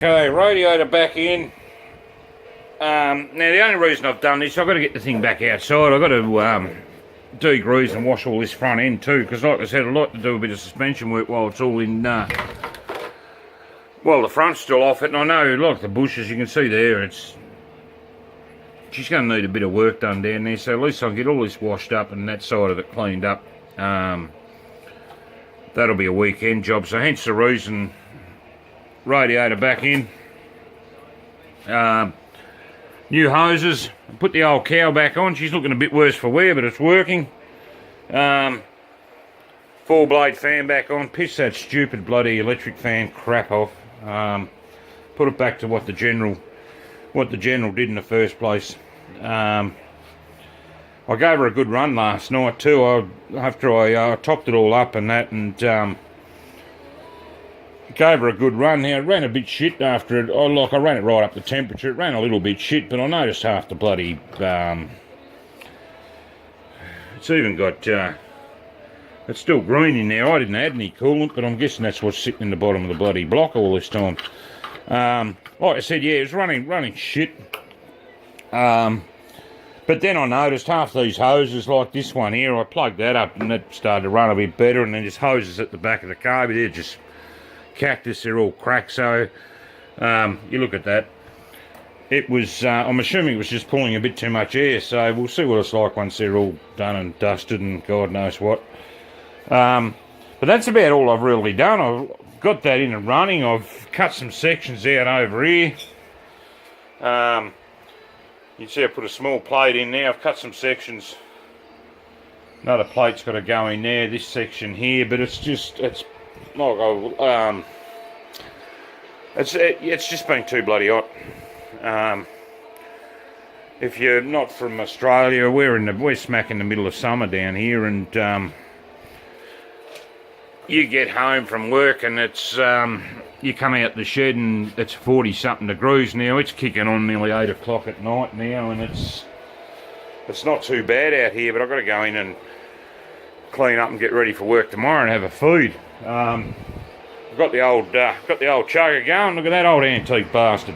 Okay, radiator back in. Now the only reason I've done this, I've got to get the thing back outside. I've got to degrease and wash all this front end too, because like I said, I'd like to do a bit of suspension work while it's all in, well, the front's still off it, and I know, like the bushes, you can see there, she's going to need a bit of work done down there, so at least I can get all this washed up and that side of it cleaned up. That'll be a weekend job, so hence the reason radiator back in. New hoses, put the old cow back on. She's looking a bit worse for wear, but it's working. 4-blade fan back on. Piss that stupid bloody electric fan crap off. Put it back to what the general did in the first place. I gave her a good run last night too. After I topped it all up and that, and gave her a good run. Now it ran a bit shit after it. I ran it right up to temperature. It ran a little bit shit, but I noticed half the bloody. It's even got. It's still green in there. I didn't add any coolant, but I'm guessing that's what's sitting in the bottom of the bloody block all this time. Like I said, yeah, it was running shit. But then I noticed half these hoses, like this one here, I plugged that up and that started to run a bit better, and then there's hoses at the back of the car, but they're just cactus, they're all cracked. So you look at that, it was I'm assuming it was just pulling a bit too much air, so we'll see what it's like once they're all done and dusted and God knows what. But that's about all I've really done. I've got that in and running. I've cut some sections out over here. You can see I put a small plate in there. I've cut some sections. Another plate's got to go in there, this section here, but it's just like it's just been too bloody hot. If you're not from Australia, we're smack in the middle of summer down here, and you get home from work and it's you come out the shed and it's 40 something degrees now. It's kicking on nearly 8 o'clock at night now, and it's not too bad out here, but I've got to go in and clean up and get ready for work tomorrow and have a feed. I've got the old chugger going. Look at that old antique bastard.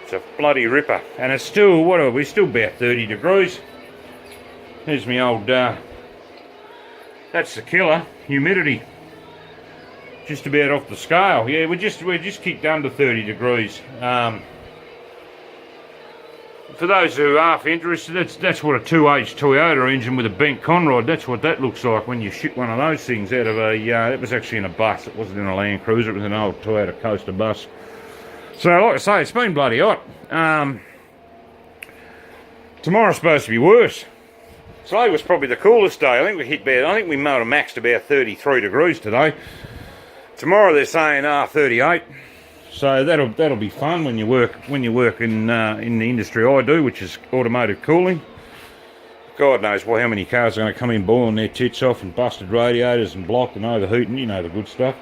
It's a bloody ripper, and it's still, what are we, still about 30 degrees. There's my old that's the killer, humidity. Just about off the scale. Yeah, we just kicked under 30 degrees. For those who are interested, that's what a 2H Toyota engine with a bent conrod, that's what that looks like when you shit one of those things out of a, it was actually in a bus, it wasn't in a Land Cruiser, it was an old Toyota Coaster bus. So like I say, it's been bloody hot. Tomorrow's supposed to be worse. Today was probably the coolest day. I think we might have maxed about 33 degrees today. Tomorrow they're saying 38. So that'll be fun when you work in the industry I do, which is automotive cooling. God knows how many cars are going to come in boiling their tits off and busted radiators and blocked and overheating, you know, the good stuff.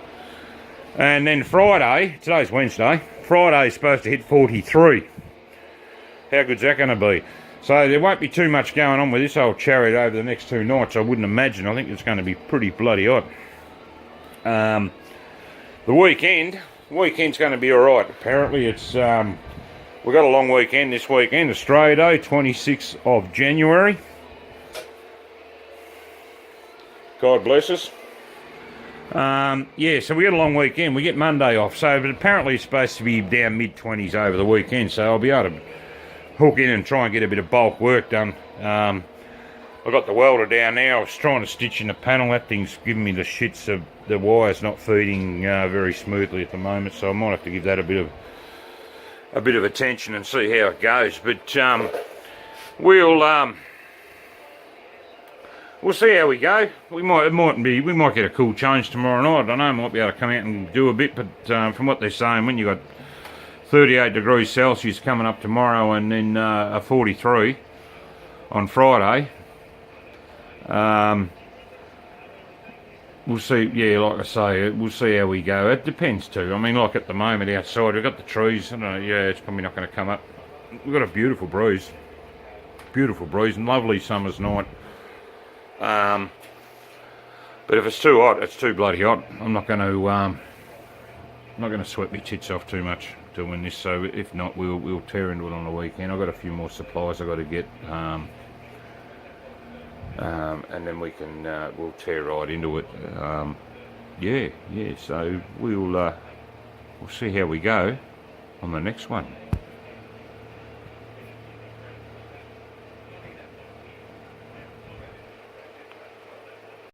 And then Friday, today's Wednesday, Friday's supposed to hit 43. How good's that going to be? So there won't be too much going on with this old chariot over the next 2 nights, I wouldn't imagine. I think it's going to be pretty bloody hot. The weekend's going to be alright. Apparently it's, we've got a long weekend this weekend, Australia Day, 26th of January. God bless us. Yeah, so we got a long weekend. We get Monday off, so but apparently it's supposed to be down mid-20s over the weekend, so I'll be able to hook in and try and get a bit of bulk work done. I've got the welder down now. I was trying to stitch in the panel. That thing's giving me the shits. The wire's not feeding very smoothly at the moment, so I might have to give that a bit of attention and see how it goes. But we'll see how we go. We might get a cool change tomorrow night. I don't know. I might be able to come out and do a bit, but from what they're saying, when you got 38 degrees Celsius coming up tomorrow and then a 43 on Friday, we'll see. Yeah, like I say, we'll see how we go. It depends too. I mean, like at the moment outside, we've got the trees. I don't know, yeah, it's probably not going to come up. We've got a beautiful breeze, and lovely summer's night. But if it's too hot, it's too bloody hot. I'm not going to not going to sweat my tits off too much doing this, so if not, we'll tear into it on the weekend. I've got a few more supplies I've got to get, and then we'll tear right into it. Yeah, so we'll see how we go on the next one.